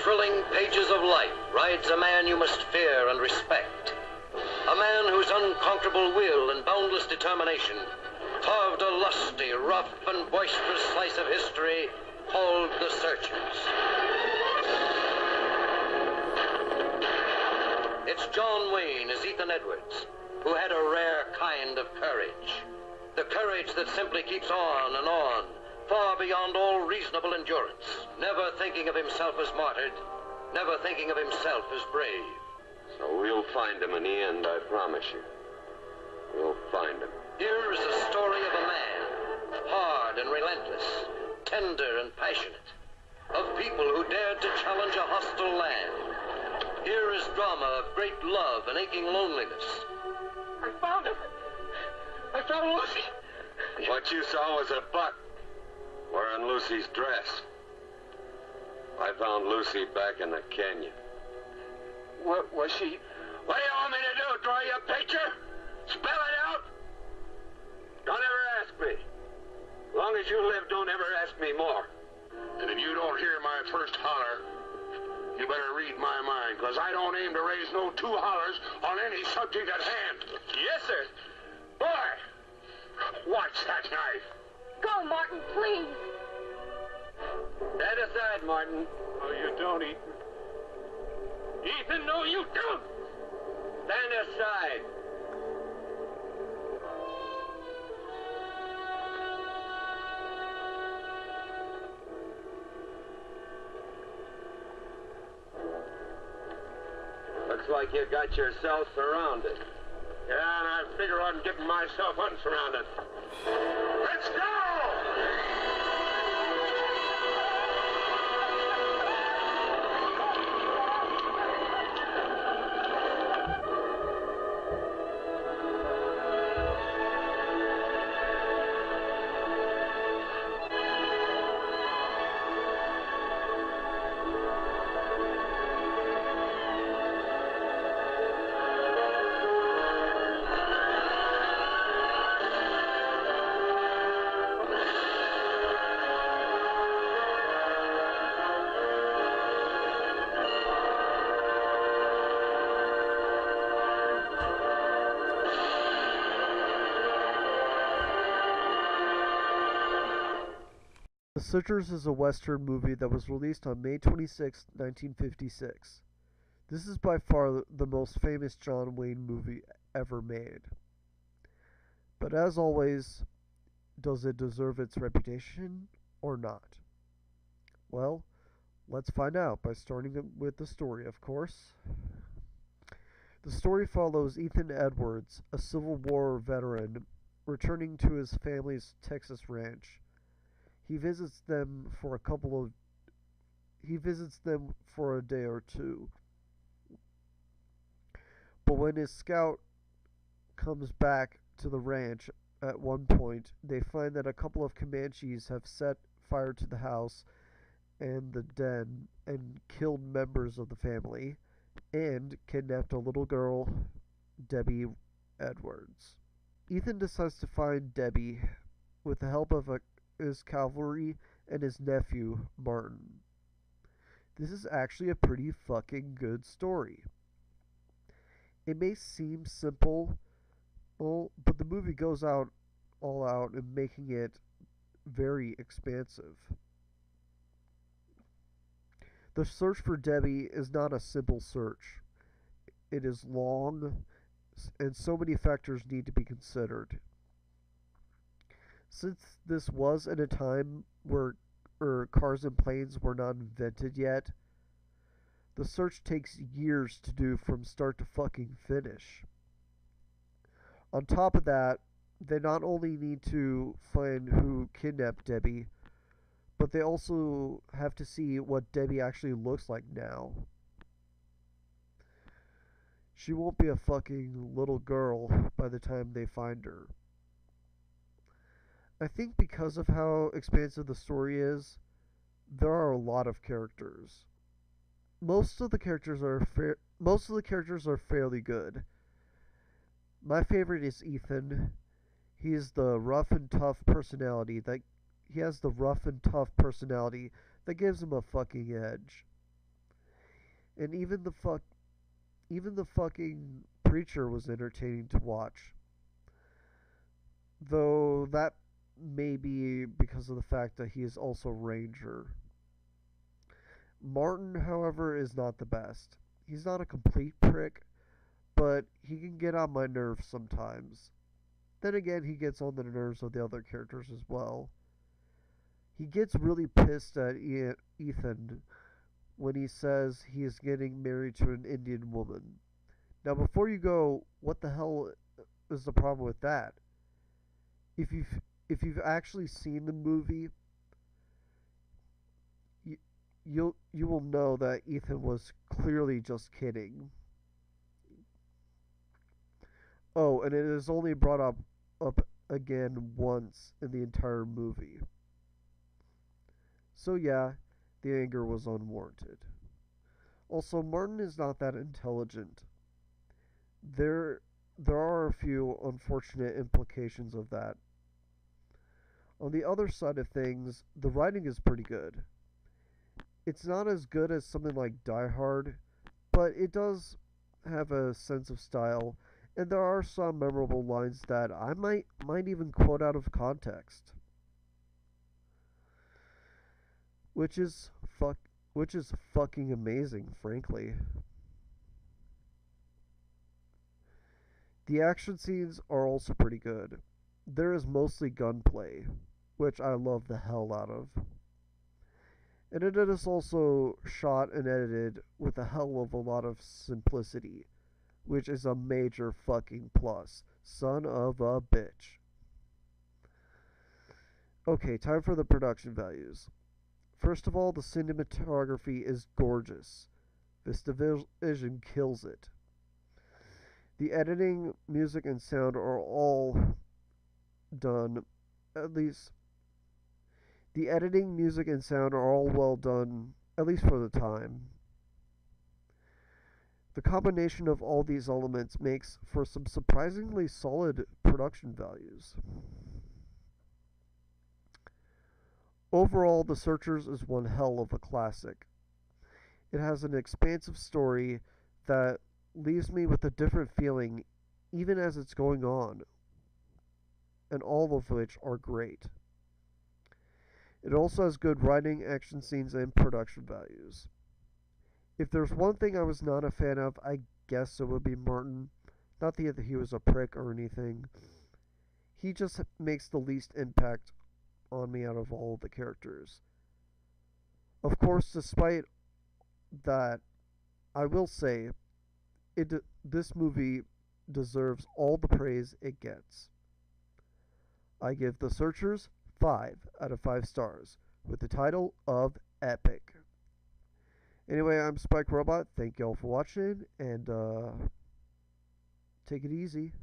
thrilling pages of life rides a man you must fear and respect. A man whose unconquerable will and boundless determination carved a lusty, rough, and boisterous slice of history called The Searchers. It's John Wayne as Ethan Edwards, who had a rare kind of courage. The courage that simply keeps on, far beyond all reasonable endurance, never thinking of himself as martyred, never thinking of himself as brave. So we'll find him in the end, I promise you. We'll find him. Here is the story of a man, hard and relentless, tender and passionate, of people who dared to challenge a hostile land. Here is drama of great love and aching loneliness. I found him. I found Lucy. What you saw was a buck wearing Lucy's dress. I found Lucy back in the canyon. What was she? What do you want me to do? Draw you a picture? Spell it out? Don't ever ask me. As long as you live, don't ever ask me more. And if you don't hear my first holler, you better read my mind, because I don't aim to raise no two hollers on any subject at hand. Yes, sir. Boy, watch that knife. Go, Martin, please. Stand aside, Martin. No, you don't, Ethan. Ethan, no, you don't. Stand aside. Looks like you got yourself surrounded. Yeah, and I figure on getting myself unsurrounded. Let's go! The Searchers is a Western movie that was released on May 26, 1956. This is by far the most famous John Wayne movie ever made. But as always, does it deserve its reputation or not? Well, let's find out by starting with the story, of course. The story follows Ethan Edwards, a Civil War veteran, returning to his family's Texas ranch. He visits them for a day or two. But when his scout comes back to the ranch at one point, they find that a couple of Comanches have set fire to the house and the den and killed members of the family and kidnapped a little girl, Debbie Edwards. Ethan decides to find Debbie with the help of his cavalry and his nephew, Martin. This is actually a pretty fucking good story. It may seem simple, but the movie goes all out in making it very expansive. The search for Debbie is not a simple search. It is long, and so many factors need to be considered. Since this was at a time where cars and planes were not invented yet, the search takes years to do from start to fucking finish. On top of that, they not only need to find who kidnapped Debbie, but they also have to see what Debbie actually looks like now. She won't be a fucking little girl by the time they find her. I think because of how expansive the story is, there are a lot of characters. Most of the characters are fairly good. My favorite is Ethan. He has the rough and tough personality that gives him a fucking edge. And even the fucking preacher was entertaining to watch. Though that may be because of the fact that he is also Ranger. Martin, however, is not the best. He's not a complete prick, but he can get on my nerves sometimes. Then again, he gets on the nerves of the other characters as well. He gets really pissed at Ethan when he says he is getting married to an Indian woman. Now, before you go, what the hell is the problem with that? If you've actually seen the movie, you will know that Ethan was clearly just kidding. Oh, and it is only brought up again once in the entire movie. So yeah, the anger was unwarranted. Also, Martin is not that intelligent. There are a few unfortunate implications of that. On the other side of things, the writing is pretty good. It's not as good as something like Die Hard, but it does have a sense of style, and there are some memorable lines that I might even quote out of context. Which is fucking amazing, frankly. The action scenes are also pretty good. There is mostly gunplay, which I love the hell out of. And it is also shot and edited with a hell of a lot of simplicity, which is a major fucking plus. Son of a bitch. Okay, time for the production values. First of all, the cinematography is gorgeous. VistaVision kills it. The editing, music, and sound are all done, at least the editing, music, and sound are all well done, at least for the time. The combination of all these elements makes for some surprisingly solid production values. Overall, The Searchers is one hell of a classic. It has an expansive story that leaves me with a different feeling even as it's going on, and all of which are great. It also has good writing, action scenes, and production values. If there's one thing I was not a fan of, I guess it would be Martin. Not that he was a prick or anything. He just makes the least impact on me out of all of the characters. Of course, despite that, I will say this movie deserves all the praise it gets. I give The Searchers 5 out of 5 stars, with the title of Epic. Anyway, I'm Spike Robot. Thank y'all for watching, and take it easy.